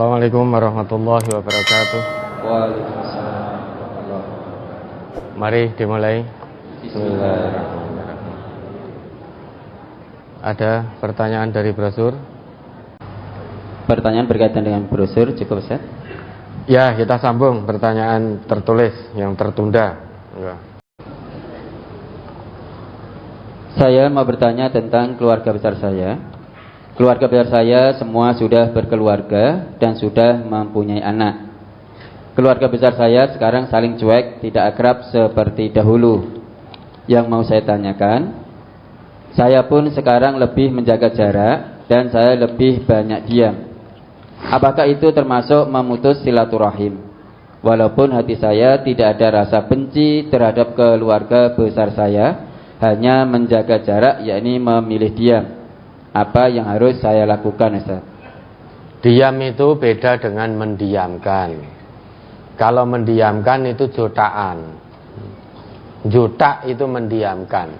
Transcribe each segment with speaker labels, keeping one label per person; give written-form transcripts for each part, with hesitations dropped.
Speaker 1: Assalamualaikum warahmatullahi wabarakatuh.
Speaker 2: Waalaikumsalam warahmatullahi wabarakatuh.
Speaker 1: Mari dimulai.
Speaker 2: Bismillahirrahmanirrahim.
Speaker 1: Ada pertanyaan dari brosur?
Speaker 2: Pertanyaan berkaitan dengan brosur cukup, Ustaz?
Speaker 1: Ya, kita sambung pertanyaan tertulis yang tertunda. Ya.
Speaker 2: Saya mau bertanya tentang keluarga besar saya. Keluarga besar saya semua sudah berkeluarga dan sudah mempunyai anak. Keluarga besar saya sekarang saling cuek, tidak akrab seperti dahulu. Yang mau saya tanyakan, saya pun sekarang lebih menjaga jarak dan saya lebih banyak diam. Apakah itu termasuk memutus silaturahim? Walaupun hati saya tidak ada rasa benci terhadap keluarga besar saya, hanya menjaga jarak, yakni memilih diam. Apa yang harus saya lakukan, Ustaz?
Speaker 1: Diam itu beda dengan mendiamkan. Kalau mendiamkan itu jutaan. Juta itu mendiamkan.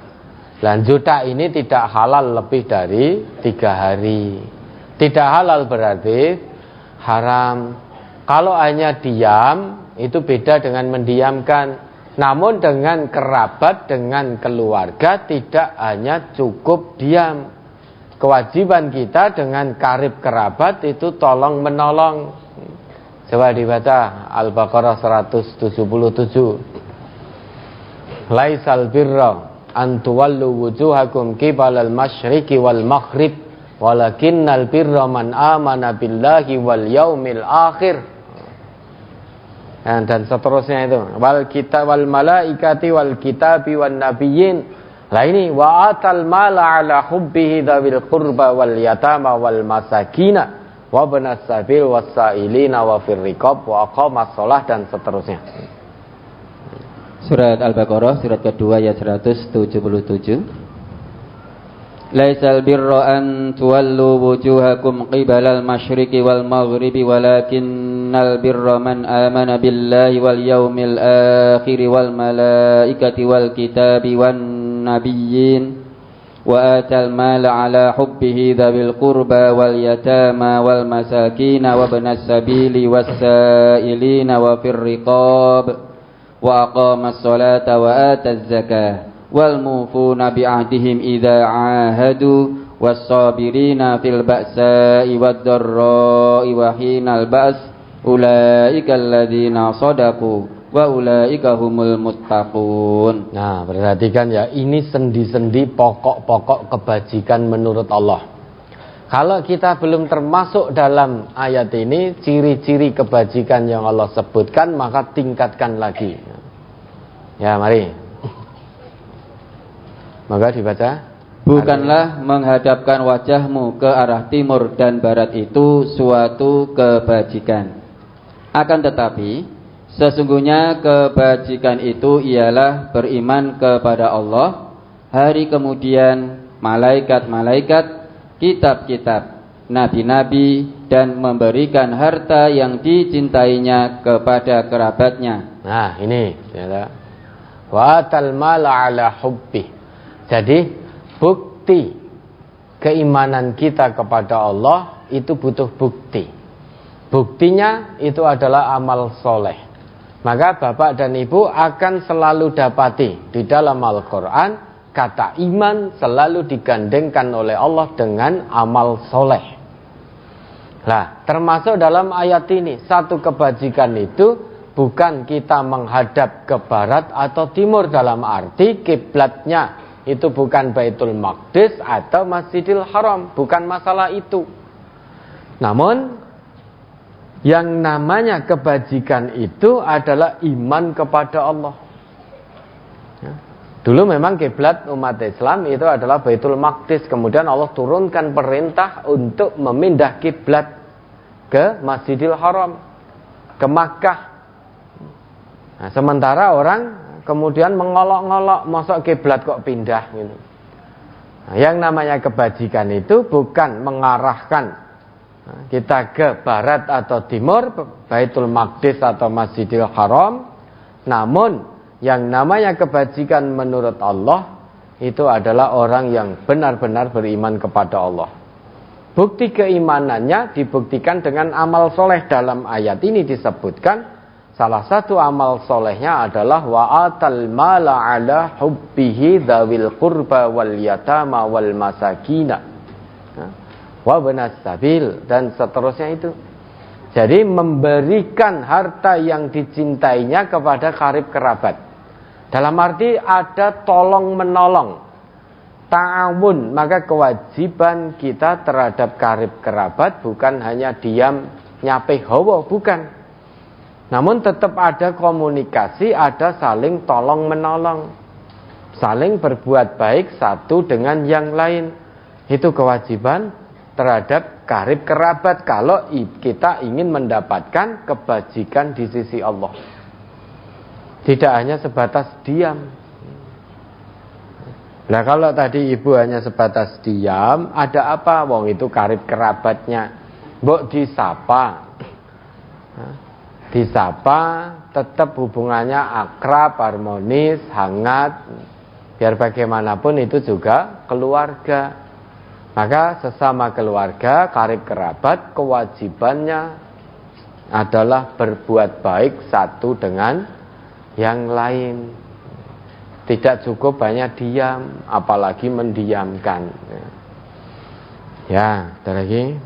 Speaker 1: Dan juta ini tidak halal lebih dari 3 hari. Tidak halal berarti haram. Kalau hanya diam itu beda dengan mendiamkan. Namun dengan kerabat, dengan keluarga tidak hanya cukup diam. Kewajiban kita dengan karib kerabat itu tolong menolong. Coba dibaca Al-Baqarah 177. Laisal birra an tuwallu wujuhakum qibalal masyriqi wal maghrib walakinnal birra man amana billahi wal yaumil akhir. Dan seterusnya itu. Wal kitab wal malaikati wal kitabi wan nabiyyin. Lah ini wa atal mala ala hubbihi dzawil qurba wal yatama wal masakina wa banas sabil wasailina wa fir riqab wa aqamas shalah dan seterusnya.
Speaker 2: Surat Al-Baqarah surat kedua ayat 177. Laisal birra an tuwallu wujuhakum qibalal masyriqi wal maghribi walakinnal birra man amana billahi wal yaumil akhir wal malaikati wal kitabi wan nabiyyin wa atal mala ala hubbihi dzawil qurba wal yatama wal masakin wa ibnas sabili wasailina wa fir riqab wa aqamas salata wa ataz zakah wal mufuna bi ahdihim idza ahadu was sabirina fil ba'sa'i wad dharra'i wa hinal ba's ulaika alladzina shadaqu wa ulaika humul muttaqun.
Speaker 1: Nah, perhatikan ya, ini sendi-sendi pokok-pokok kebajikan menurut Allah. Kalau kita belum termasuk dalam ayat ini, ciri-ciri kebajikan yang Allah sebutkan, maka tingkatkan lagi. Ya, mari. Maka dibaca.
Speaker 2: Bukanlah menghadapkan wajahmu ke arah timur dan barat itu suatu kebajikan. Akan tetapi sesungguhnya kebajikan itu ialah beriman kepada Allah, hari kemudian, malaikat-malaikat, kitab-kitab, nabi-nabi, dan memberikan harta yang dicintainya kepada kerabatnya.
Speaker 1: Nah, ini ya. Wa atal mala ala hubbi. Jadi, bukti keimanan kita kepada Allah itu butuh bukti. Buktinya itu adalah amal soleh. Maka bapak dan ibu akan selalu dapati di dalam Al-Quran kata iman selalu digandengkan oleh Allah dengan amal soleh. Nah, termasuk dalam ayat ini satu kebajikan itu bukan kita menghadap ke barat atau timur dalam arti kiblatnya itu bukan Baitul Maqdis atau Masjidil Haram, bukan masalah itu. Namun yang namanya kebajikan itu adalah iman kepada Allah. Ya. Dulu memang kiblat umat Islam itu adalah Baitul Maqdis. Kemudian Allah turunkan perintah untuk memindah kiblat ke Masjidil Haram, ke Makkah. Nah, sementara orang kemudian mengolok-ngolok, masuk kiblat kok pindah gitu. Nah, yang namanya kebajikan itu bukan mengarahkan kita ke barat atau timur, Baitul Maqdis atau Masjidil Haram. Namun yang namanya kebajikan menurut Allah itu adalah orang yang benar-benar beriman kepada Allah. Bukti keimanannya dibuktikan dengan amal soleh. Dalam ayat ini disebutkan salah satu amal solehnya adalah wa'atal mala ala hubbihi dzawil qurba wal yatama wal masakina wa banas sabil, dan seterusnya itu. Jadi memberikan harta yang dicintainya kepada karib kerabat. Dalam arti ada tolong menolong, ta'awun. Maka kewajiban kita terhadap karib kerabat bukan hanya diam nyape hawa, bukan. Namun tetap ada komunikasi, ada saling tolong menolong, saling berbuat baik satu dengan yang lain. Itu kewajiban terhadap karib kerabat kalau kita ingin mendapatkan kebajikan di sisi Allah. Tidak hanya sebatas diam. Nah kalau tadi ibu hanya sebatas diam, ada apa? Wong itu karib kerabatnya. Mbok disapa. Disapa, tetap hubungannya akrab, harmonis, hangat. Biar bagaimanapun itu juga keluarga. Maka sesama keluarga, karib kerabat, kewajibannya adalah berbuat baik satu dengan yang lain. Tidak cukup hanya diam, apalagi mendiamkan. Ya, ada lagi.